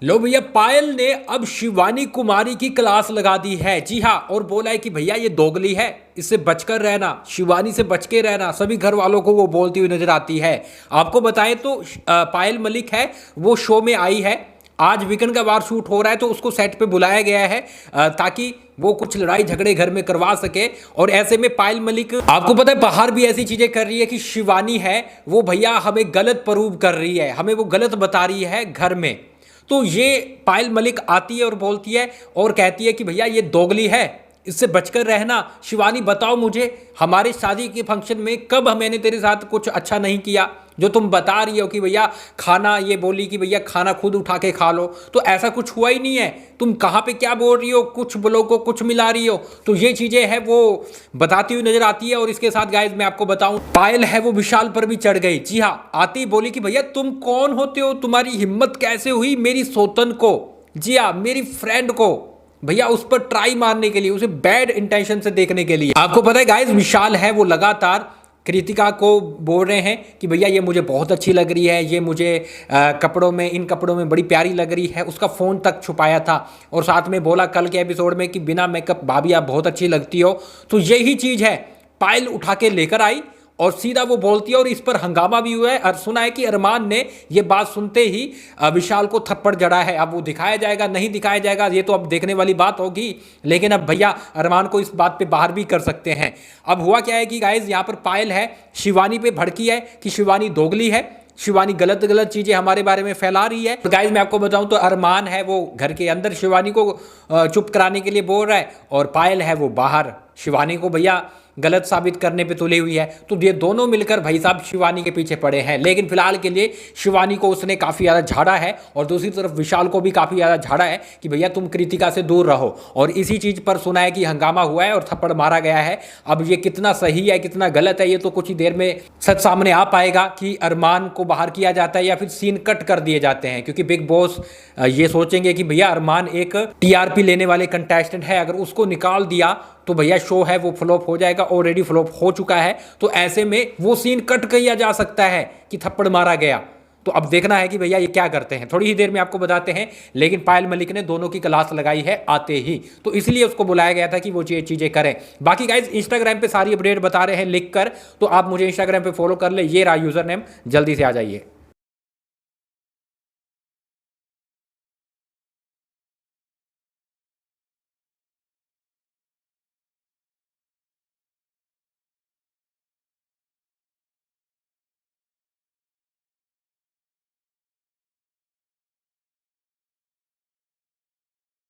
लो भैया, पायल ने अब शिवानी कुमारी की क्लास लगा दी है। जी हाँ, और बोला है कि भैया ये दोगली है, इससे बचकर रहना, शिवानी से बच के रहना। सभी घर वालों को वो बोलती हुई नजर आती है। आपको बताएं तो पायल मलिक है वो शो में आई है। आज वीकेंड का वार शूट हो रहा है तो उसको सेट पे बुलाया गया है ताकि वो कुछ लड़ाई झगड़े घर में करवा सके। और ऐसे में पायल मलिक, आपको पता है, बाहर भी ऐसी चीजें कर रही है कि शिवानी है वो भैया हमें गलत प्रूव कर रही है, हमें वो गलत बता रही है घर में। तो ये पायल मलिक आती है और बोलती है और कहती है कि भैया ये दोगली है, इससे बचकर रहना। शिवानी बताओ मुझे, हमारे शादी के फंक्शन में कब मैंने तेरे साथ कुछ अच्छा नहीं किया जो तुम बता रही हो कि भैया खाना, ये बोली कि भैया खाना खुद उठा के खा लो, तो ऐसा कुछ हुआ ही नहीं है। तुम कहाँ पे क्या बोल रही हो, कुछ बोलो को कुछ मिला रही हो। तो ये चीज़ें हैं वो बताती हुई नजर आती है। और इसके साथ गाइज मैं आपको बताऊं, पायल है वो विशाल पर भी चढ़ गई। जी हाँ, आती ही बोली कि भैया तुम कौन होते हो, तुम्हारी हिम्मत कैसे हुई मेरी सौतन को, जी हाँ मेरी फ्रेंड को भैया उस पर ट्राई मारने के लिए, उसे बैड इंटेंशन से देखने के लिए। आपको पता है गाइस, विशाल है वो लगातार कृतिका को बोल रहे हैं कि भैया ये मुझे बहुत अच्छी लग रही है, ये मुझे कपड़ों में, इन कपड़ों में बड़ी प्यारी लग रही है। उसका फ़ोन तक छुपाया था और साथ में बोला कल के एपिसोड में कि बिना मेकअप भाभी आप बहुत अच्छी लगती हो। तो यही चीज़ है, पायल उठा के लेकर आई और सीधा वो बोलती है। और इस पर हंगामा भी हुआ है और सुना है कि अरमान ने ये बात सुनते ही विशाल को थप्पड़ जड़ा है। अब वो दिखाया जाएगा नहीं दिखाया जाएगा ये तो अब देखने वाली बात होगी, लेकिन अब भैया अरमान को इस बात पे बाहर भी कर सकते हैं। अब हुआ क्या है कि गाइज यहाँ पर पायल है शिवानी पे भड़की है कि शिवानी दोगली है, शिवानी गलत गलत चीजें हमारे बारे में फैला रही है। तो गाइज मैं आपको बताऊं तो अरमान है वो घर के अंदर शिवानी को चुप कराने के लिए बोल रहा है और पायल है वो बाहर शिवानी को भैया गलत साबित करने पे तुली हुई है। तो ये दोनों मिलकर भाई साहब शिवानी के पीछे पड़े हैं। लेकिन फिलहाल के लिए शिवानी को उसने काफ़ी ज़्यादा झाड़ा है और दूसरी तरफ विशाल को भी काफ़ी ज़्यादा झाड़ा है कि भैया तुम कृतिका से दूर रहो। और इसी चीज़ पर सुना है कि हंगामा हुआ है और थप्पड़ मारा गया है। अब ये कितना सही है कितना गलत है ये तो कुछ ही देर में सच सामने आ पाएगा कि अरमान को बाहर किया जाता है या फिर सीन कट कर दिए जाते हैं। क्योंकि बिग बॉस ये सोचेंगे कि भैया अरमान एक टीआरपी लेने वाले कंटेस्टेंट है, अगर उसको निकाल दिया तो भैया शो है वो फ्लॉप हो जाएगा, ऑलरेडी फ्लॉप हो चुका है। तो ऐसे में वो सीन कट किया जा सकता है कि थप्पड़ मारा गया। तो अब देखना है कि भैया ये क्या करते हैं, थोड़ी ही देर में आपको बताते हैं। लेकिन पायल मलिक ने दोनों की क्लास लगाई है आते ही, तो इसलिए उसको बुलाया गया था कि वो ये चीज़ें करें। बाकी गाइज इंस्टाग्राम पे सारी अपडेट बता रहे हैं लिख कर, तो आप मुझे इंस्टाग्राम पे फॉलो कर ले, ये रहा यूजर नेम, जल्दी से आ जाइए।